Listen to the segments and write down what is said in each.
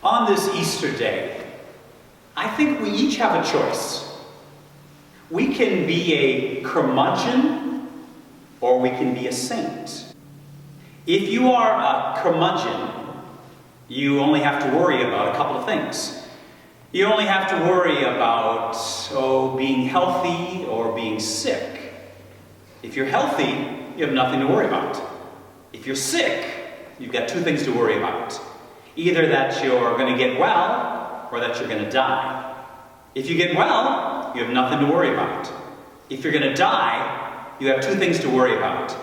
On this Easter day, I think we each have a choice. We can be a curmudgeon or we can be a saint. If you are a curmudgeon, you only have to worry about a couple of things. You only have to worry about, being healthy or being sick. If you're healthy, you have nothing to worry about. If you're sick, you've got two things to worry about. Either that you're going to get well, or that you're going to die. If you get well, you have nothing to worry about. If you're going to die, you have two things to worry about.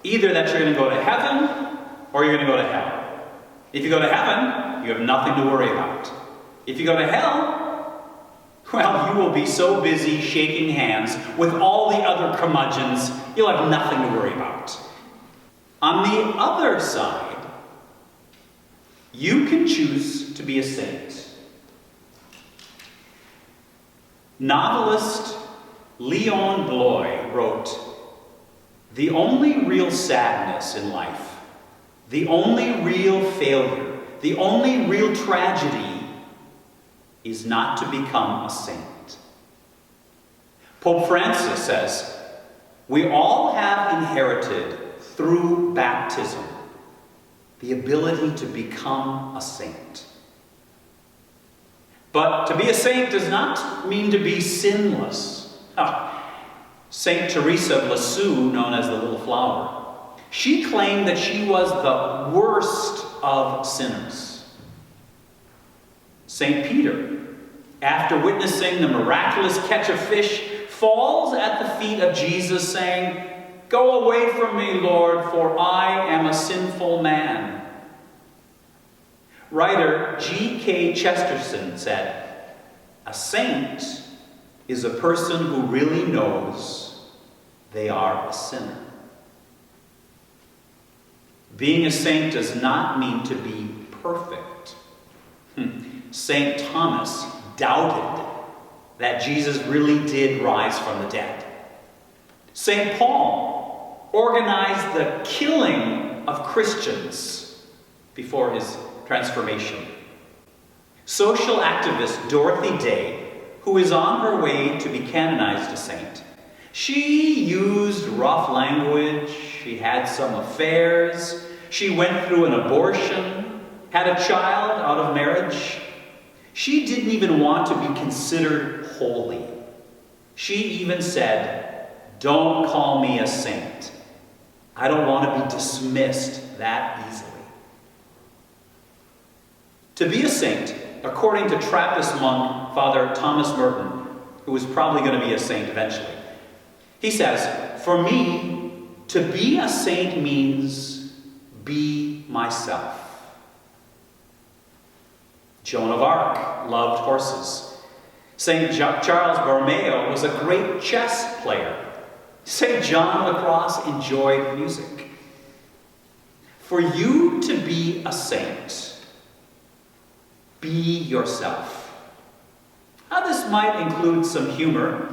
Either that you're going to go to heaven, or you're going to go to hell. If you go to heaven, you have nothing to worry about. If you go to hell, well, you will be so busy shaking hands with all the other curmudgeons, you'll have nothing to worry about. On the other side, you can choose to be a saint. Novelist Leon Bloy wrote, "The only real sadness in life, the only real failure, the only real tragedy is not to become a saint." Pope Francis says, "We all have inherited through baptism the ability to become a saint." But to be a saint does not mean to be sinless. Saint Teresa of Lisieux, known as the Little Flower, she claimed that she was the worst of sinners. Saint Peter, after witnessing the miraculous catch of fish, falls at the feet of Jesus saying, "Go away from me, Lord, for I am a sinful man." Writer G.K. Chesterton said, "A saint is a person who really knows they are a sinner." Being a saint does not mean to be perfect. St. Thomas doubted that Jesus really did rise from the dead. St. Paul organized the killing of Christians before his transformation. Social activist Dorothy Day, who is on her way to be canonized a saint, she used rough language, she had some affairs, she went through an abortion, had a child out of marriage. She didn't even want to be considered holy. She even said, "Don't call me a saint. I don't want to be dismissed that easily." To be a saint, according to Trappist monk Father Thomas Merton, who is probably going to be a saint eventually, he says, "For me, to be a saint means be myself." Joan of Arc loved horses. St. Charles Borromeo was a great chess player. St. John of the Cross enjoyed music. For you to be a saint, be yourself. Now, this might include some humor.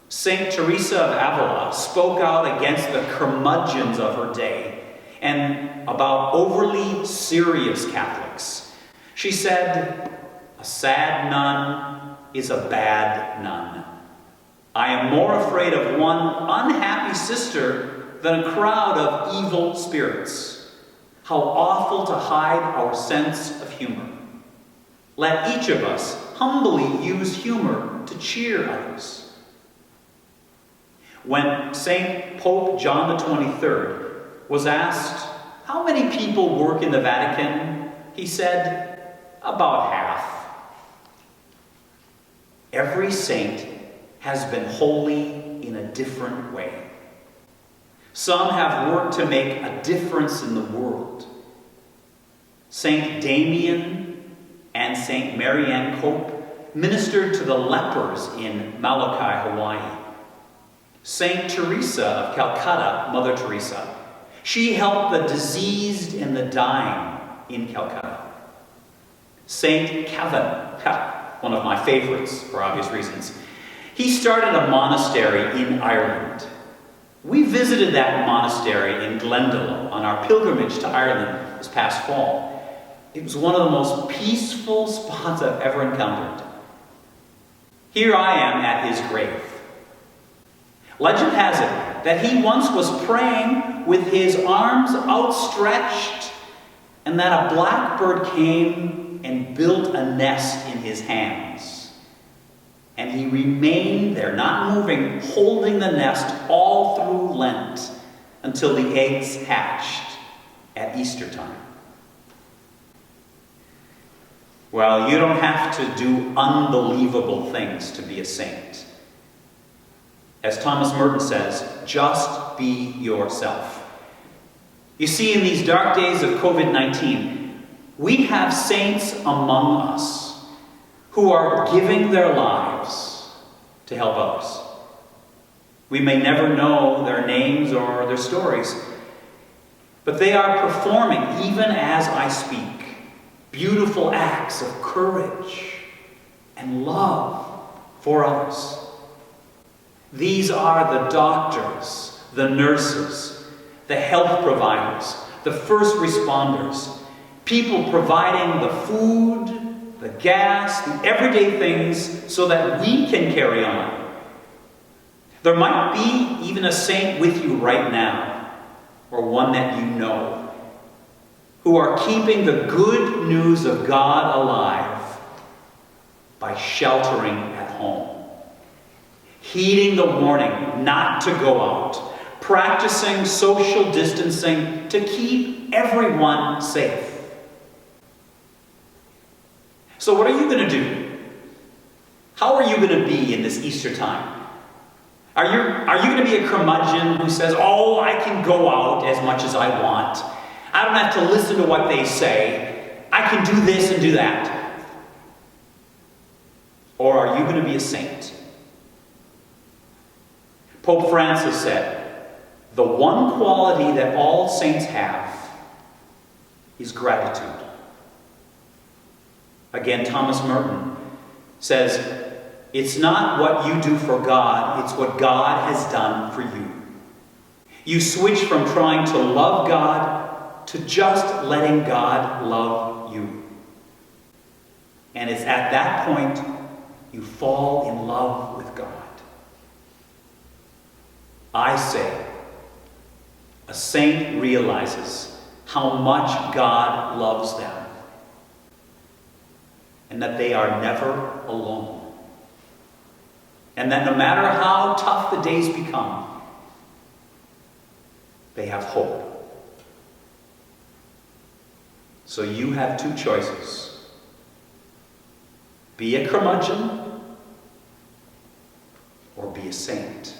St. Teresa of Avila spoke out against the curmudgeons of her day and about overly serious Catholics. She said, "A sad nun is a bad nun. I am more afraid of one unhappy sister than a crowd of evil spirits. How awful to hide our sense of humor. Let each of us humbly use humor to cheer others." When St. Pope John the 23rd was asked, "How many people work in the Vatican?" he said, "About half." Every saint has been holy in a different way. Some have worked to make a difference in the world. Saint Damien and St. Marianne Cope ministered to the lepers in Molokai, Hawaii. Saint Teresa of Calcutta, Mother Teresa, she helped the diseased and the dying in Calcutta. Saint Kevin, one of my favorites for obvious reasons, he started a monastery in Ireland. We visited that monastery in Glendalough on our pilgrimage to Ireland this past fall. It was one of the most peaceful spots I've ever encountered. Here I am at his grave. Legend has it that he once was praying with his arms outstretched, and that a blackbird came and built a nest in his hands. And he remained there, not moving, holding the nest all through Lent until the eggs hatched at Easter time. Well, you don't have to do unbelievable things to be a saint. As Thomas Merton says, just be yourself. You see, in these dark days of COVID-19, we have saints among us who are giving their lives to help others. We may never know their names or their stories, but they are performing, even as I speak, beautiful acts of courage and love for others. These are the doctors, the nurses, the health providers, the first responders, people providing the food, the gas, the everyday things so that we can carry on. There might be even a saint with you right now, or one that you know, who are keeping the good news of God alive by sheltering at home, heeding the warning not to go out, practicing social distancing to keep everyone safe. So what are you going to do? How are you going to be in this Easter time? Are you going to be a curmudgeon who says, oh, I can go out as much as I want. I don't have to listen to what they say. I can do this and do that. Or are you going to be a saint? Pope Francis said, the one quality that all saints have is gratitude. Again, Thomas Merton says, it's not what you do for God, it's what God has done for you. You switch from trying to love God to just letting God love you. And it's at that point you fall in love with God. I say, a saint realizes how much God loves them and that they are never alone. And that no matter how tough the days become, they have hope. So you have two choices. Be a curmudgeon or be a saint.